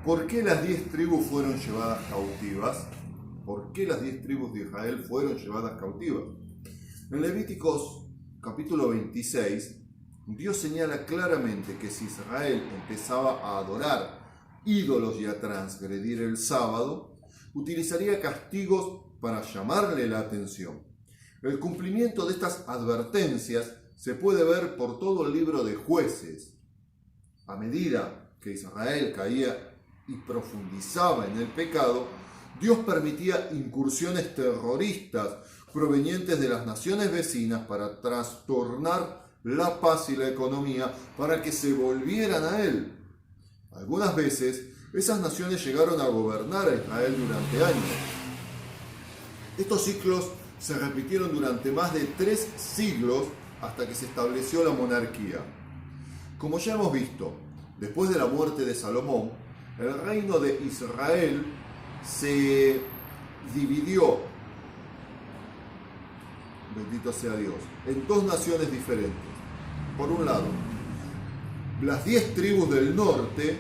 ¿Por qué las 10 tribus fueron llevadas cautivas? ¿Por qué las 10 tribus de Israel fueron llevadas cautivas? En Levíticos capítulo 26, Dios señala claramente que si Israel empezaba a adorar ídolos y a transgredir el sábado, utilizaría castigos para llamarle la atención. El cumplimiento de estas advertencias se puede ver por todo el libro de Jueces. A medida que Israel caía y profundizaba en el pecado, Dios permitía incursiones terroristas provenientes de las naciones vecinas para trastornar la paz y la economía para que se volvieran a Él. Algunas veces, esas naciones llegaron a gobernar a Israel durante años. Estos ciclos se repitieron durante más de 3 siglos hasta que se estableció la monarquía. Como ya hemos visto, después de la muerte de Salomón, el reino de Israel se dividió, bendito sea Dios, en 2 naciones diferentes. Por un lado, las 10 tribus del norte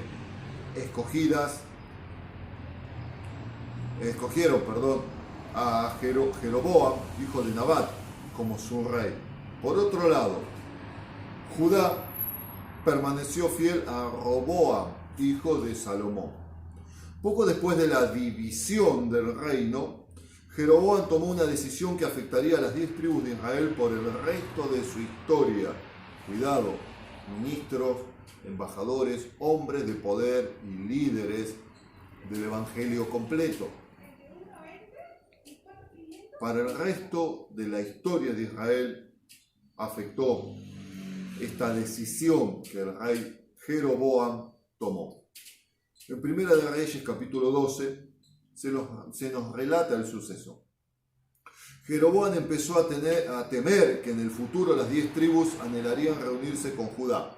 escogieron a Jeroboam, hijo de Nabat, como su rey. Por otro lado, Judá permaneció fiel a Roboam, hijo de Salomón. Poco después de la división del reino, Jeroboam tomó una decisión que afectaría a las 10 tribus de Israel por el resto de su historia. Cuidado, ministros, embajadores, hombres de poder y líderes del evangelio completo. Para el resto de la historia de Israel afectó esta decisión que el rey Jeroboam tomó. En Primera de Reyes capítulo 12 se nos relata el suceso. Jeroboam empezó a temer que en el futuro las 10 tribus anhelarían reunirse con Judá.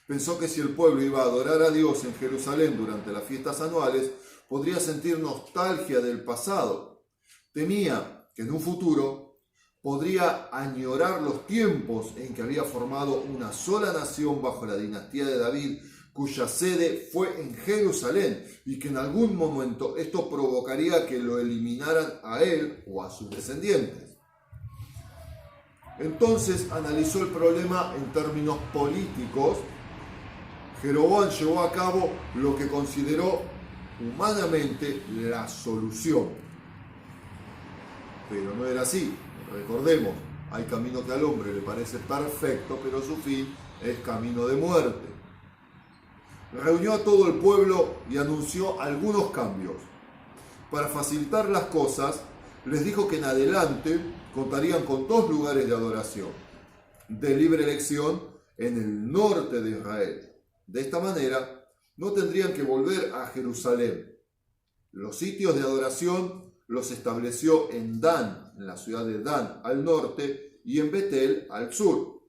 Pensó que si el pueblo iba a adorar a Dios en Jerusalén durante las fiestas anuales, podría sentir nostalgia del pasado. Temía que en un futuro podría añorar los tiempos en que había formado una sola nación bajo la dinastía de David, cuya sede fue en Jerusalén, y que en algún momento esto provocaría que lo eliminaran a él o a sus descendientes. Entonces analizó el problema en términos políticos. Jeroboam llevó a cabo lo que consideró humanamente la solución. Pero no era así. Recordemos, hay camino que al hombre le parece perfecto, pero su fin es camino de muerte. Reunió a todo el pueblo y anunció algunos cambios. Para facilitar las cosas, les dijo que en adelante contarían con 2 lugares de adoración, de libre elección en el norte de Israel. De esta manera, no tendrían que volver a Jerusalén. Los sitios de adoración los estableció en Dan, en la ciudad de Dan, al norte, y en Betel, al sur.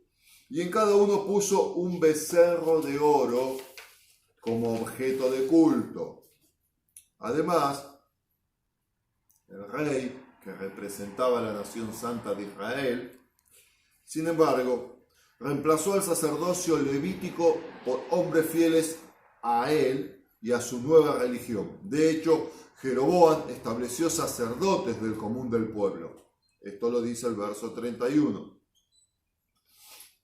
Y en cada uno puso un becerro de oro como objeto de culto. Además, el rey, que representaba a la nación santa de Israel, sin embargo, reemplazó al sacerdocio levítico por hombres fieles a él y a su nueva religión. De hecho, Jeroboam estableció sacerdotes del común del pueblo. Esto lo dice el verso 31.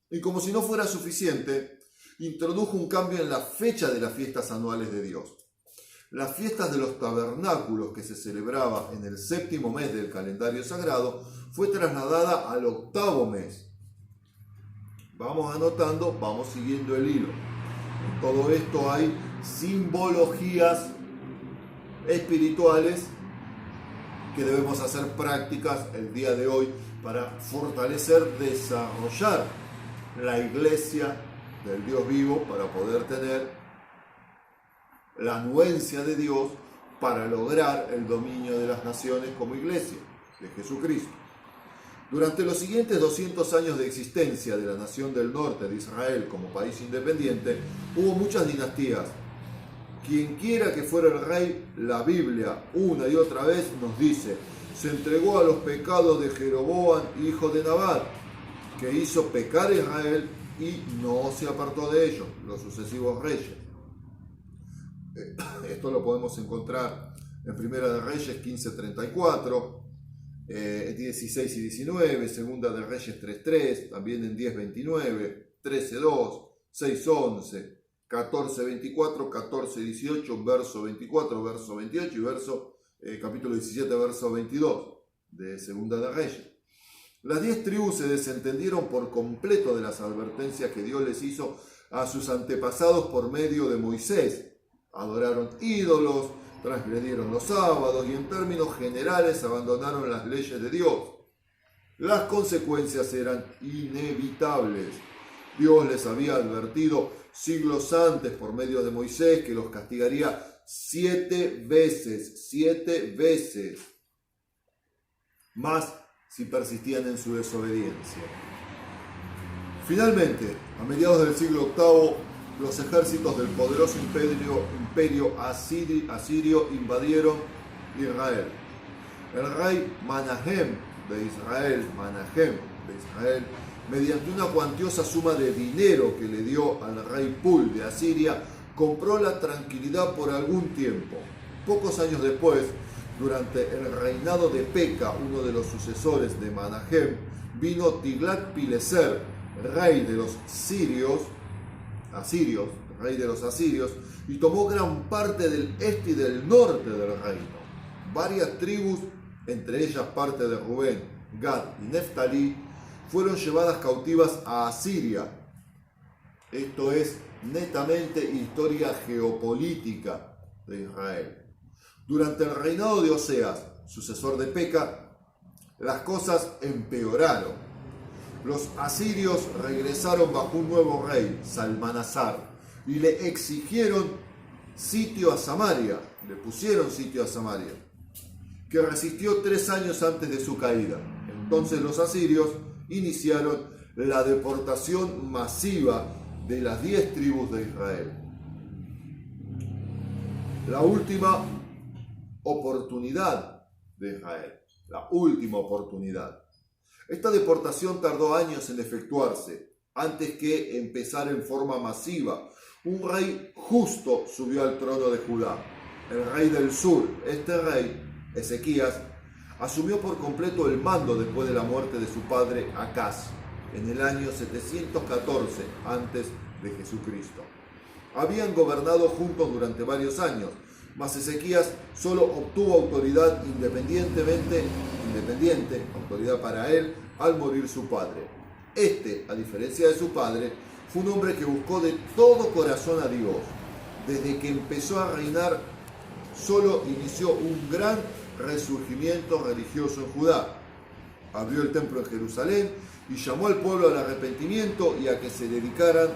Y como si no fuera suficiente, introdujo un cambio en la fecha de las fiestas anuales de Dios. Las fiestas de los tabernáculos, que se celebraba en el 7º mes del calendario sagrado, fue trasladada al 8º mes. Vamos anotando, vamos siguiendo el hilo. En todo esto hay simbologías espirituales que debemos hacer prácticas el día de hoy para fortalecer, desarrollar la iglesia del Dios vivo, para poder tener la anuencia de Dios para lograr el dominio de las naciones como iglesia de Jesucristo. Durante los siguientes 200 años de existencia de la nación del norte de Israel como país independiente, hubo muchas dinastías. Quienquiera que fuera el rey, la Biblia una y otra vez nos dice: se entregó a los pecados de Jeroboam, hijo de Nabat, que hizo pecar a Israel y no se apartó de ellos, los sucesivos reyes. Esto lo podemos encontrar en Primera de Reyes 15:34, 16 y 19, Segunda de Reyes 3:3, también en 10:29, 13:2, 6:11, 14:24, 14:18, verso 24, verso 28 y capítulo 17, verso 22 de Segunda de Reyes. Las 10 tribus se desentendieron por completo de las advertencias que Dios les hizo a sus antepasados por medio de Moisés. Adoraron ídolos, transgredieron los sábados y en términos generales abandonaron las leyes de Dios. Las consecuencias eran inevitables. Dios les había advertido siglos antes por medio de Moisés que los castigaría 7 veces más si persistían en su desobediencia. Finalmente, a mediados del siglo VIII, los ejércitos del poderoso imperio asirio invadieron Israel. El rey Manahem de Israel, mediante una cuantiosa suma de dinero que le dio al rey Pul de Asiria, compró la tranquilidad por algún tiempo. Pocos años después, durante el reinado de Peca, uno de los sucesores de Manahem, vino Tiglat-Pileser, rey de los asirios, y tomó gran parte del este y del norte del reino. Varias tribus, entre ellas parte de Rubén, Gad y Neftalí, fueron llevadas cautivas a Asiria. Esto es netamente historia geopolítica de Israel. Durante el reinado de Oseas, sucesor de Peca, las cosas empeoraron. Los asirios regresaron bajo un nuevo rey, Salmanasar, y le exigieron sitio a Samaria, le pusieron sitio a Samaria, que resistió 3 años antes de su caída. Entonces los asirios iniciaron la deportación masiva de las 10 tribus de Israel. La última oportunidad de Israel, la última oportunidad. Esta deportación tardó años en efectuarse, antes que empezar en forma masiva. Un rey justo subió al trono de Judá, el rey del sur. Este rey, Ezequías, asumió por completo el mando después de la muerte de su padre Acaz, en el año 714 antes de Jesucristo. Habían gobernado juntos durante varios años, mas Ezequías solo obtuvo autoridad independiente, autoridad para él, al morir su padre. Este, a diferencia de su padre, fue un hombre que buscó de todo corazón a Dios. Desde que empezó a reinar, solo inició un gran resurgimiento religioso en Judá. Abrió el templo en Jerusalén y llamó al pueblo al arrepentimiento y a que se dedicaran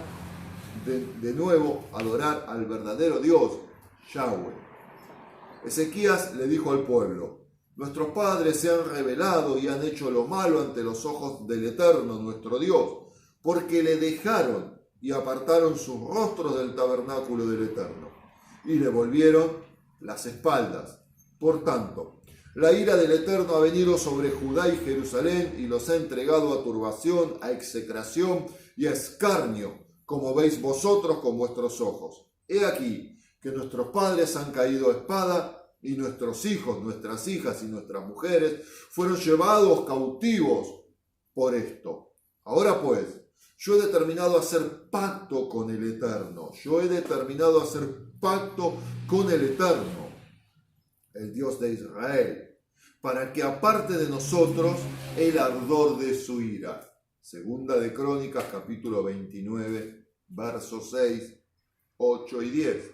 de nuevo a adorar al verdadero Dios, Yahweh. Ezequías le dijo al pueblo: nuestros padres se han rebelado y han hecho lo malo ante los ojos del Eterno, nuestro Dios, porque le dejaron y apartaron sus rostros del tabernáculo del Eterno, y le volvieron las espaldas. Por tanto, la ira del Eterno ha venido sobre Judá y Jerusalén y los ha entregado a turbación, a execración y a escarnio, como veis vosotros con vuestros ojos. He aquí que nuestros padres han caído a espada, y nuestros hijos, nuestras hijas y nuestras mujeres fueron llevados cautivos por esto. Ahora pues, yo he determinado hacer pacto con el Eterno. El Dios de Israel, para que aparte de nosotros el ardor de su ira. Segunda de Crónicas, capítulo 29, versos 6, 8 y 10.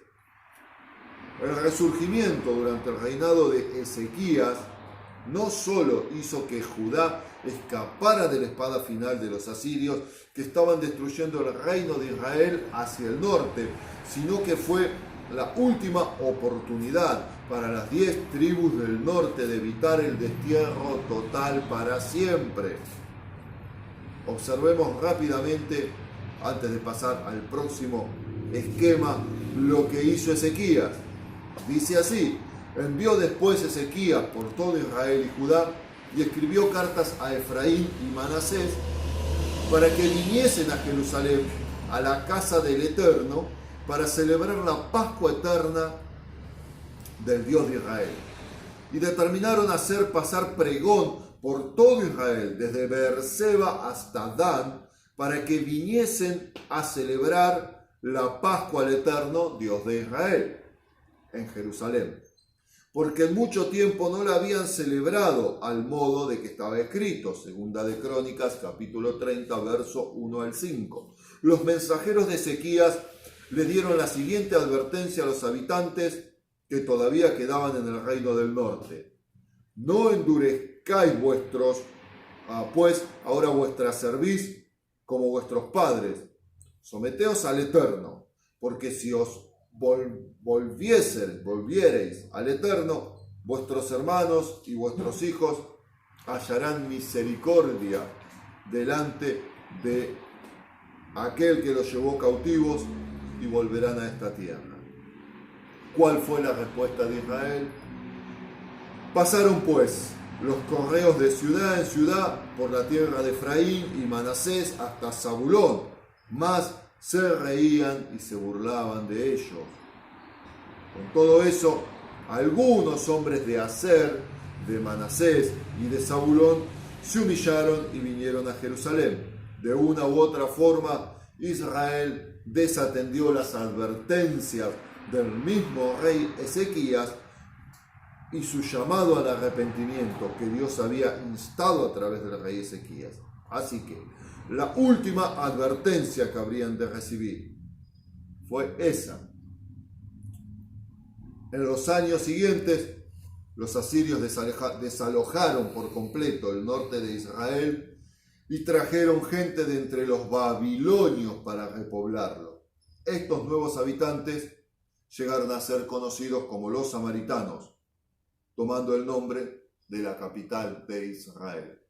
El resurgimiento durante el reinado de Ezequías no solo hizo que Judá escapara de la espada final de los asirios que estaban destruyendo el reino de Israel hacia el norte, sino que fue la última oportunidad para las 10 tribus del norte de evitar el destierro total para siempre. Observemos rápidamente, antes de pasar al próximo esquema, lo que hizo Ezequías. Dice así: envió después Ezequías por todo Israel y Judá y escribió cartas a Efraín y Manasés para que viniesen a Jerusalén, a la casa del Eterno, para celebrar la Pascua eterna del Dios de Israel. Y determinaron hacer pasar pregón por todo Israel, desde Beerseba hasta Dan, para que viniesen a celebrar la Pascua al Eterno, Dios de Israel, en Jerusalén. Porque en mucho tiempo no la habían celebrado al modo de que estaba escrito, Segunda de Crónicas, capítulo 30, verso 1 al 5. Los mensajeros de Ezequías le dieron la siguiente advertencia a los habitantes que todavía quedaban en el reino del norte. No endurezcáis vuestros, pues ahora vuestra cerviz como vuestros padres. Someteos al Eterno, porque si os volviereis al Eterno, vuestros hermanos y vuestros hijos hallarán misericordia delante de aquel que los llevó cautivos y volverán a esta tierra. ¿Cuál fue la respuesta de Israel? Pasaron pues los correos de ciudad en ciudad por la tierra de Efraín y Manasés hasta Zabulón, mas se reían y se burlaban de ellos. Con todo eso, algunos hombres de Aser, de Manasés y de Zabulón se humillaron y vinieron a Jerusalén. De una u otra forma, Israel desatendió las advertencias del mismo rey Ezequías y su llamado al arrepentimiento que Dios había instado a través del rey Ezequías. Así que la última advertencia que habrían de recibir fue esa. En los años siguientes, los asirios desalojaron por completo el norte de Israel y trajeron gente de entre los babilonios para repoblarlo. Estos nuevos habitantes llegaron a ser conocidos como los samaritanos, tomando el nombre de la capital de Israel.